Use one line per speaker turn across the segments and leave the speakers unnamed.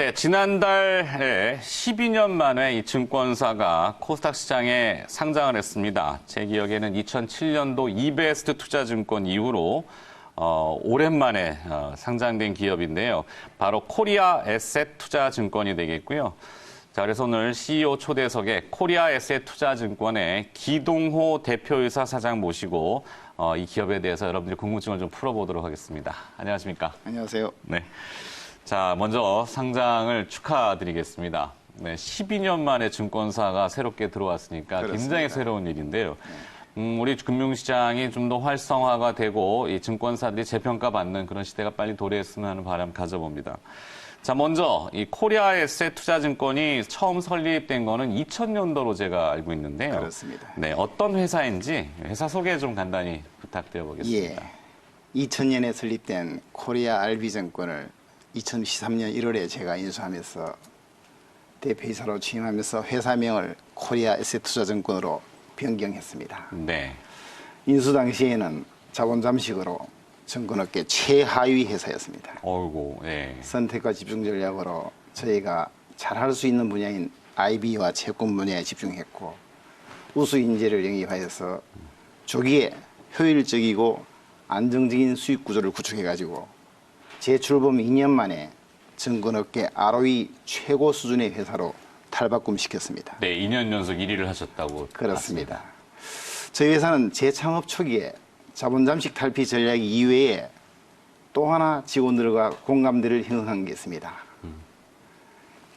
네, 지난달에 12년 만에 이 증권사가 코스닥 시장에 상장을 했습니다. 제 기억에는 2007년도 이베스트 투자증권 이후로 오랜만에 상장된 기업인데요. 바로 코리아 에셋 투자증권이 되겠고요. 자, 그래서 오늘 CEO 초대석에 코리아 에셋 투자증권의 기동호 대표이사 사장 모시고 이 기업에 대해서 여러분들의 궁금증을 좀 풀어보도록 하겠습니다. 안녕하십니까?
안녕하세요.
네. 자, 먼저 상장을 축하드리겠습니다. 네, 12년 만에 증권사가 새롭게 들어왔으니까
그렇습니다.
굉장히 새로운 일인데요. 우리 금융시장이 좀 더 활성화가 되고 이 증권사들이 재평가받는 그런 시대가 빨리 도래했으면 하는 바람 가져봅니다. 자, 먼저 이 코리아 에셋 투자증권이 처음 설립된 거는 2000년도로 제가 알고 있는데요.
그렇습니다.
네, 어떤 회사인지 회사 소개 좀 간단히 부탁드려 보겠습니다.
예. 2000년에 설립된 코리아 RB증권을 2013년 1월에 제가 인수하면서 대표이사로 취임하면서 회사명을 코리아 에셋 투자증권으로 변경했습니다.
네.
인수 당시에는 자본 잠식으로 증권업계 최하위 회사였습니다.
어이고, 네.
선택과 집중 전략으로 저희가 잘할 수 있는 분야인 IB와 채권 분야에 집중했고 우수 인재를 영입하여서 조기에 효율적이고 안정적인 수익 구조를 구축해가지고 재출범 2년 만에 증권업계 ROE 최고 수준의 회사로 탈바꿈시켰습니다.
네, 2년 연속 1위를 하셨다고.
그렇습니다. 저희 회사는 재창업 초기에 자본 잠식 탈피 전략 이외에 또 하나 직원들과 공감대를 형성한 게 있습니다.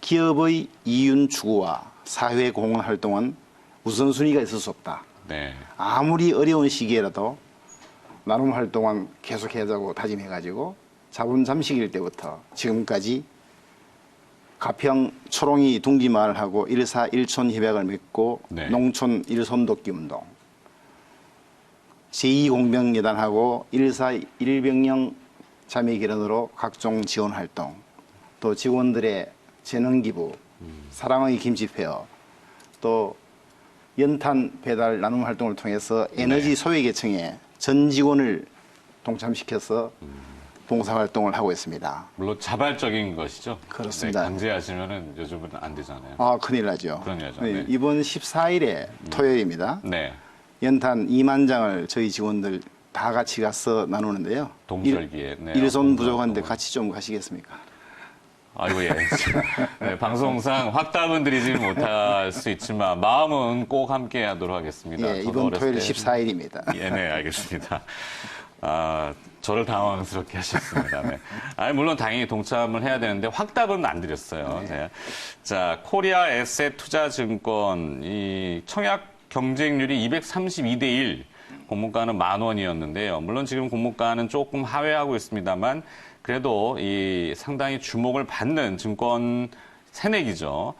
기업의 이윤 추구와 사회 공헌 활동은 우선순위가 있을 수 없다.
네.
아무리 어려운 시기에라도 나눔 활동은 계속해야자고 다짐해가지고 자본 잠식일 때부터 지금까지 가평 초롱이 둥지마을하고 1사 1촌 협약을 맺고
네.
농촌 1손 돕기 운동 제2공병여단하고 1사 1병령 자매기련으로 각종 지원 활동 또 직원들의 재능기부 사랑의 김치페어 또 연탄 배달 나눔 활동을 통해서 에너지 소외계층에 전 직원을 동참시켜서 봉사활동을 하고 있습니다.
물론 자발적인 것이죠.
그렇습니다.
네, 강제하시면은 요즘은 안 되잖아요.
아, 큰일 나죠.
큰일 나죠.
네,
네.
이번 14일에 토요일입니다.
네.
연탄 2만 장을 저희 직원들 다 같이 가서 나누는데요.
동절기에. 네,
일손 부족한데 같이 좀 가시겠습니까?
아이고, 예. 네, 방송상 확답은 드리지 못할 수 있지만 마음은 꼭 함께 하도록 하겠습니다.
예,
저도
이번
어렸을
토요일
때
14일입니다.
예, 네, 알겠습니다. 저를 당황스럽게 하셨습니다. 네. 아니, 물론 당연히 동참을 해야 되는데 확답은 안 드렸어요.
네.
네. 자, 코리아 에셋 투자증권 이 청약 경쟁률이 232대 1, 공모가는 10,000원이었는데요. 물론 지금 공모가는 조금 하회하고 있습니다만 그래도 이 상당히 주목을 받는 증권 새내기죠.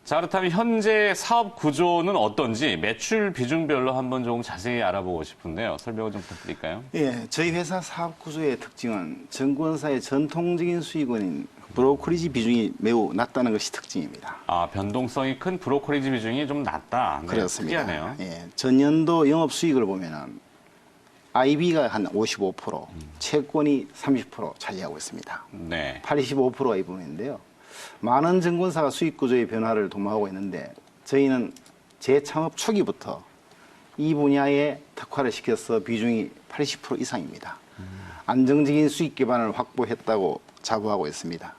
자, 그렇다면 현재 사업 구조는 어떤지 매출 비중별로 한번 좀 자세히 알아보고 싶은데요. 설명을 좀 부탁드릴까요?
예, 저희 회사 사업 구조의 특징은 증권사의 전통적인 수익원인 브로커리지 비중이 매우 낮다는 것이 특징입니다.
아, 변동성이 큰 브로커리지 비중이 좀 낮다. 네,
그렇습니다.
특이하네요.
예, 전년도 영업 수익을 보면은 IB가 한 55%, 채권이 30% 차지하고 있습니다.
네.
85%가 이 부분인데요. 많은 증권사가 수익 구조의 변화를 도모하고 있는데 저희는 재창업 초기부터 이 분야에 특화를 시켜서 비중이 80% 이상입니다. 안정적인 수익 기반을 확보했다고 자부하고 있습니다.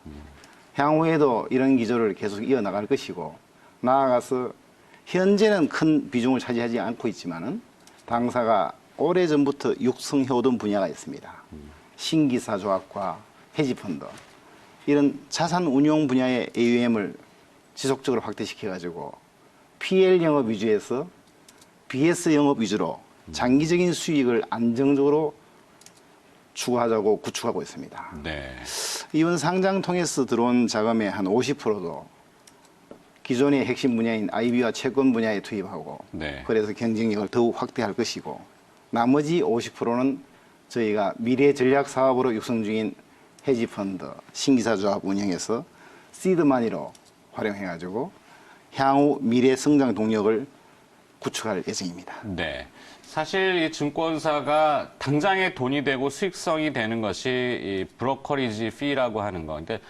향후에도 이런 기조를 계속 이어나갈 것이고 나아가서 현재는 큰 비중을 차지하지 않고 있지만은 당사가 오래전부터 육성해오던 분야가 있습니다. 신기사 조합과 헤지펀드 이런 자산 운용 분야의 AUM을 지속적으로 확대시켜가지고 PL 영업 위주에서 BS 영업 위주로 장기적인 수익을 안정적으로 추구하자고 구축하고 있습니다.
네.
이번 상장 통해서 들어온 자금의 한 50%도 기존의 핵심 분야인 IB와 채권 분야에 투입하고
네.
그래서 경쟁력을 더욱 확대할 것이고 나머지 50%는 저희가 미래 전략 사업으로 육성 중인 헤지펀드, 신기사조합 운영해서 시드마니로 활용해가지고 향후 미래 성장 동력을 구축할 예정입니다.
네. 사실 이 증권사가 당장에 돈이 되고 수익성이 되는 것이 이 브로커리지 피라고 하는 거. 근데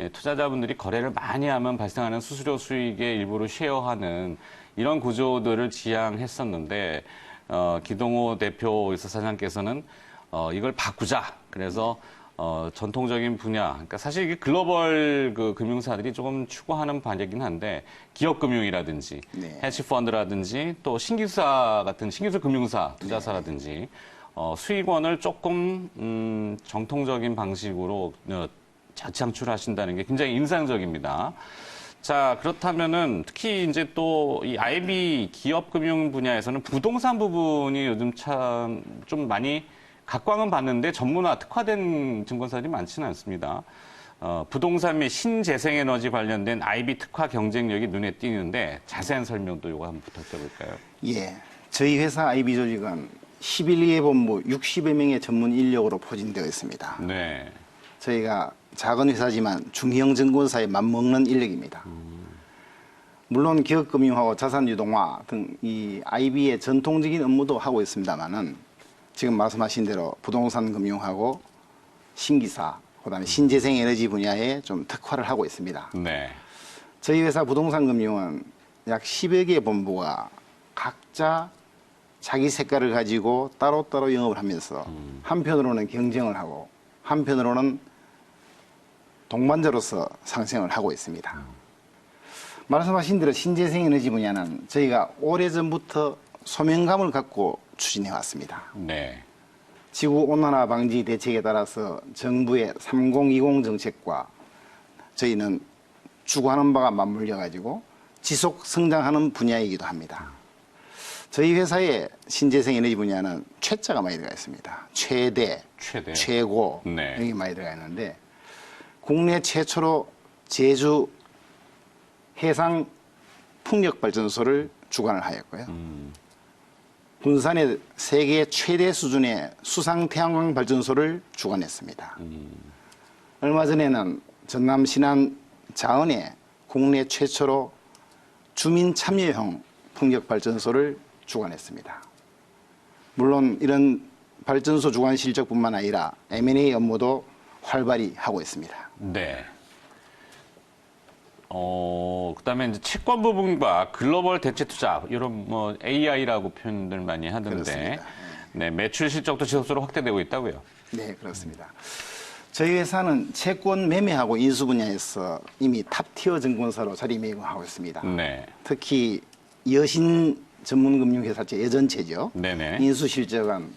투자자분들이 거래를 많이 하면 발생하는 수수료 수익의 일부를 쉐어하는 이런 구조들을 지향했었는데 기동호 대표 이사장께서는 이걸 바꾸자. 그래서 전통적인 분야, 그러니까 사실 이게 글로벌 그 금융사들이 조금 추구하는 방향이긴 한데 기업금융이라든지
네.
해치펀드라든지 또 신기술 같은 신기술 금융사, 투자사라든지 수익원을 조금 정통적인 방식으로 재창출하신다는 게 굉장히 인상적입니다. 자, 그렇다면은 특히 이제 또 이 IB 기업금융 분야에서는 부동산 부분이 요즘 참 좀 많이 각광은 받는데 전문화 특화된 증권사들이 많지는 않습니다. 부동산 및 신재생에너지 관련된 IB 특화 경쟁력이 눈에 띄는데 자세한 설명도 요거 한번 부탁드려볼까요?
예. 저희 회사 IB 조직은 11개 본부 60여 명의 전문 인력으로 포진되어 있습니다.
네.
저희가 작은 회사지만 중형 증권사에 맞먹는 인력입니다. 물론 기업금융하고 자산유동화 등 이 IB의 전통적인 업무도 하고 있습니다만은 지금 말씀하신 대로 부동산 금융하고 신기사, 그다음에 신재생 에너지 분야에 좀 특화를 하고 있습니다.
네.
저희 회사 부동산 금융은 약 10여 개의 본부가 각자 자기 색깔을 가지고 따로따로 영업을 하면서 한편으로는 경쟁을 하고 한편으로는 동반자로서 상생을 하고 있습니다. 말씀하신 대로 신재생 에너지 분야는 저희가 오래전부터 소명감을 갖고 추진해 왔습니다.
네.
지구온난화 방지 대책에 따라서 정부의 3020 정책과 저희는 추구하는 바가 맞물려 가지고 지속 성장하는 분야이기도 합니다. 저희 회사의 신재생 에너지 분야는 최자가 많이 들어가 있습니다. 최대, 최고
네.
여기 많이 들어가 있는데 국내 최초로 제주 해상 풍력발전소를 주관을 하였고요. 군산에 세계 최대 수준의 수상 태양광 발전소를 주관했습니다. 얼마 전에는 전남 신안 자은에 국내 최초로 주민 참여형 풍력 발전소를 주관했습니다. 물론 이런 발전소 주관 실적뿐만 아니라 M&A 업무도 활발히 하고 있습니다.
네. 그다음에 이제 채권 부분과 글로벌 대체 투자 이런 뭐 AI라고 표현들 많이 하던데,
그렇습니다.
네, 매출 실적도 지속적으로 확대되고 있다고요.
네, 그렇습니다. 저희 회사는 채권 매매하고 인수 분야에서 이미 탑티어 증권사로 자리매김하고 있습니다.
네.
특히 여신 전문금융회사체 여전체죠.
네네.
인수 실적은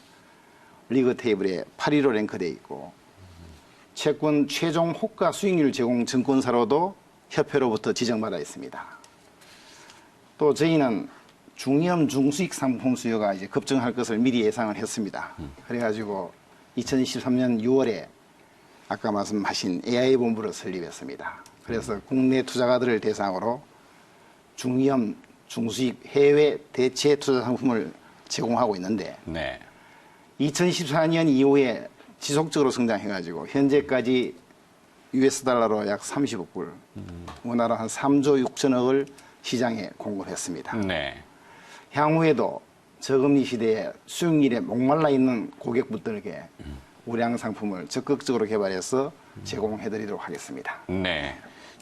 리그 테이블에 8위로 랭크되어 있고 채권 최종 호가 수익률 제공 증권사로도 협회로부터 지정받아 있습니다. 또 저희는 중위험 중수익 상품 수요가 이제 급증할 것을 미리 예상을 했습니다. 그래가지고 2023년 6월에 아까 말씀하신 AI 본부를 설립했습니다. 그래서 국내 투자가들을 대상으로 중위험 중수익 해외 대체 투자 상품을 제공하고 있는데
네.
2014년 이후에 지속적으로 성장해가지고 현재까지 US 달러로 약 30억 불, 원화로 한 3조 6천억을 시장에 공급했습니다.
네.
향후에도 저금리 시대에 수익률에 목말라 있는 고객분들에게 우량 상품을 적극적으로 개발해서 제공해드리도록 하겠습니다.
네.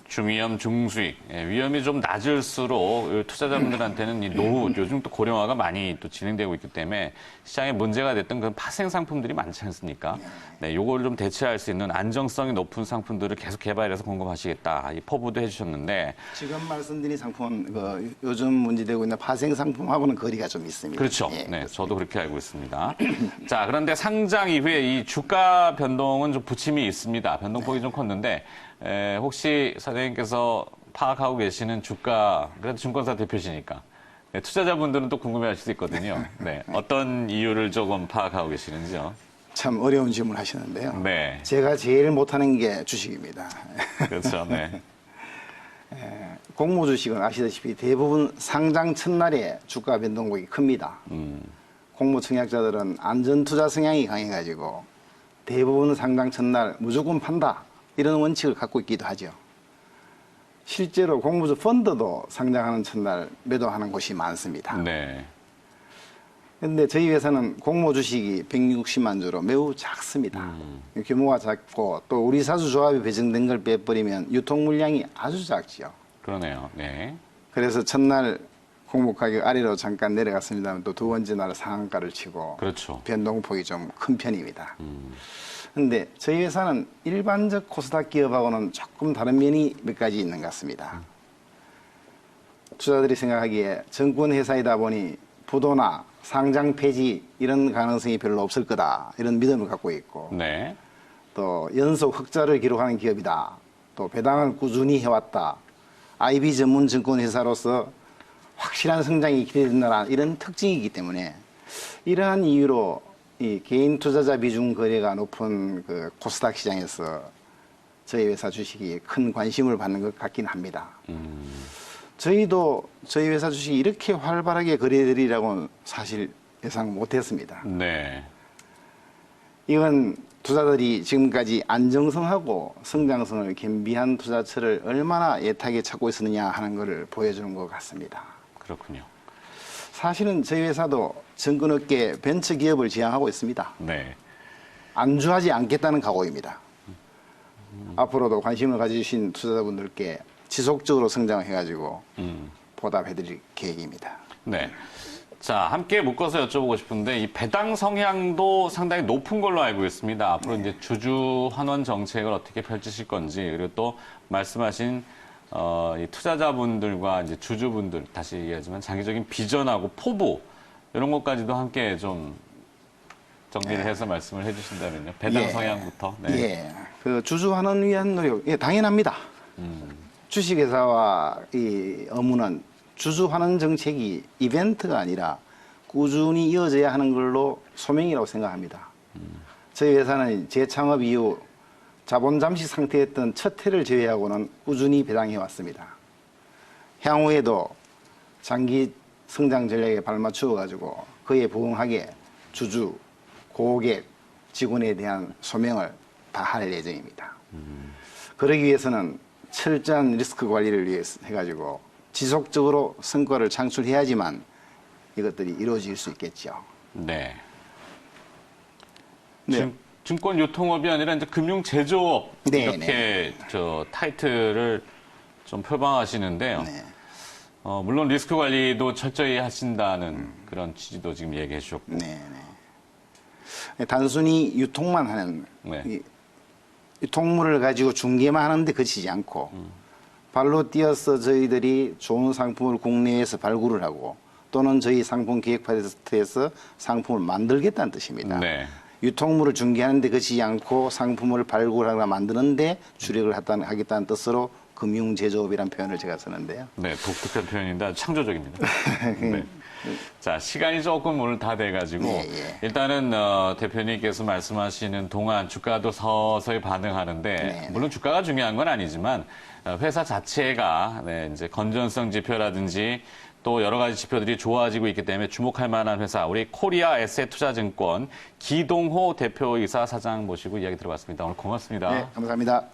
중위험, 중수익. 위험이 좀 낮을수록 투자자분들한테는 이 노후, 요즘 또 고령화가 많이 또 진행되고 있기 때문에 시장에 문제가 됐던 그런 파생 상품들이 많지 않습니까? 네, 요걸 좀 대체할 수 있는 안정성이 높은 상품들을 계속 개발해서 공급하시겠다. 이 포부도 해주셨는데.
지금 말씀드린 상품은 요즘 문제되고 있는 파생 상품하고는 거리가 좀 있습니다.
그렇죠.
예,
네, 저도 그렇게 알고 있습니다. 자, 그런데 상장 이후에 이 주가 변동은 좀 부침이 있습니다. 변동폭이 좀 컸는데, 혹시 사장님께서 파악하고 계시는 주가, 그래도 증권사 대표시니까, 네, 투자자분들은 또 궁금해하실 수 있거든요. 네, 어떤 이유를 조금 파악하고 계시는지요?
참 어려운 질문 하시는데요.
네.
제가 제일 못하는 게 주식입니다.
그렇죠. 네.
공모 주식은 아시다시피 대부분 상장 첫날에 주가 변동폭이 큽니다. 공모 청약자들은 안전 투자 성향이 강해가지고 대부분 상장 첫날 무조건 판다 이런 원칙을 갖고 있기도 하죠. 실제로 공모주 펀드도 상장하는 첫날 매도하는 곳이 많습니다.
네.
근데 저희 회사는 공모 주식이 160만 주로 매우 작습니다. 규모가 작고 또 우리 사주조합이 배정된 걸 빼버리면 유통 물량이 아주 작지요.
그러네요. 네.
그래서 첫날 공모 가격 아래로 잠깐 내려갔습니다만 또 두 번째 날 상한가를 치고
그렇죠.
변동폭이 좀 큰 편입니다. 근데 저희 회사는 일반적 코스닥 기업하고는 조금 다른 면이 몇 가지 있는 것 같습니다. 투자들이 생각하기에 증권회사이다 보니 부도나 상장 폐지 이런 가능성이 별로 없을 거다 이런 믿음을 갖고 있고
네.
또 연속 흑자를 기록하는 기업이다. 또 배당을 꾸준히 해왔다. IB 전문 증권회사로서 확실한 성장이 기대된다 이런 특징이기 때문에 이러한 이유로 이 개인 투자자 비중 거래가 높은 그 코스닥 시장에서 저희 회사 주식이 큰 관심을 받는 것 같긴 합니다. 저희도 저희 회사 주식이 이렇게 활발하게 거래되리라고는 사실 예상 못했습니다.
네.
이건 투자들이 지금까지 안정성하고 성장성을 겸비한 투자처를 얼마나 애타게 찾고 있었느냐 하는 것을 보여주는 것 같습니다.
그렇군요.
사실은 저희 회사도 증권업계 벤처 기업을 지향하고 있습니다.
네.
안주하지 않겠다는 각오입니다. 앞으로도 관심을 가져주신 투자자분들께 지속적으로 성장을 해가지고 보답해드릴 계획입니다.
네. 자, 함께 묶어서 여쭤보고 싶은데 이 배당 성향도 상당히 높은 걸로 알고 있습니다. 앞으로 이제 주주 환원 정책을 어떻게 펼치실 건지 그리고 또 말씀하신 이 투자자분들과 이제 주주분들 다시 얘기하지만 장기적인 비전하고 포부 이런 것까지도 함께 좀 정리를 해서 말씀을 해주신다면요. 배당 성향부터. 네.
예. 그 주주 환원 위한 노력, 예, 당연합니다. 주식회사와 이 업무는 주주 환원 정책이 이벤트가 아니라 꾸준히 이어져야 하는 걸로 소명이라고 생각합니다. 저희 회사는 재창업 이후 자본 잠식 상태였던 첫 해를 제외하고는 꾸준히 배당해 왔습니다. 향후에도 장기 성장 전략에 발맞추어 가지고 그에 부응하게 주주, 고객, 직원에 대한 소명을 다할 예정입니다. 그러기 위해서는 철저한 리스크 관리를 위해서 해가지고 지속적으로 성과를 창출해야지만 이것들이 이루어질 수 있겠죠.
네.
네.
증권 유통업이 아니라 이제 금융 제조업
네,
이렇게 저 타이틀을 좀 표방하시는데요.
네.
물론 리스크 관리도 철저히 하신다는 그런 취지도 지금 얘기해 주셨고.
네, 네. 단순히 유통만 하는
네.
이 유통물을 가지고 중개만 하는데 그치지 않고 발로 뛰어서 저희들이 좋은 상품을 국내에서 발굴을 하고 또는 저희 상품 기획 프로젝트에서 상품을 만들겠다는 뜻입니다.
네.
유통물을 중개하는데 그치지 않고 상품을 발굴하거나 만드는데 주력을 하겠다는 뜻으로 금융 제조업이라는 표현을 제가 쓰는데요.
네, 독특한 표현인데 아주 창조적입니다. 네. 자, 시간이 조금 오늘 다 돼가지고
예, 예.
일단은 대표님께서 말씀하시는 동안 주가도 서서히 반응하는데
네,
물론 주가가 중요한 건 아니지만 회사 자체가 네, 이제 건전성 지표라든지 또 여러 가지 지표들이 좋아지고 있기 때문에 주목할 만한 회사 우리 코리아 에셋투자증권 기동호 대표이사 사장 모시고 이야기 들어봤습니다. 오늘 고맙습니다.
네, 감사합니다.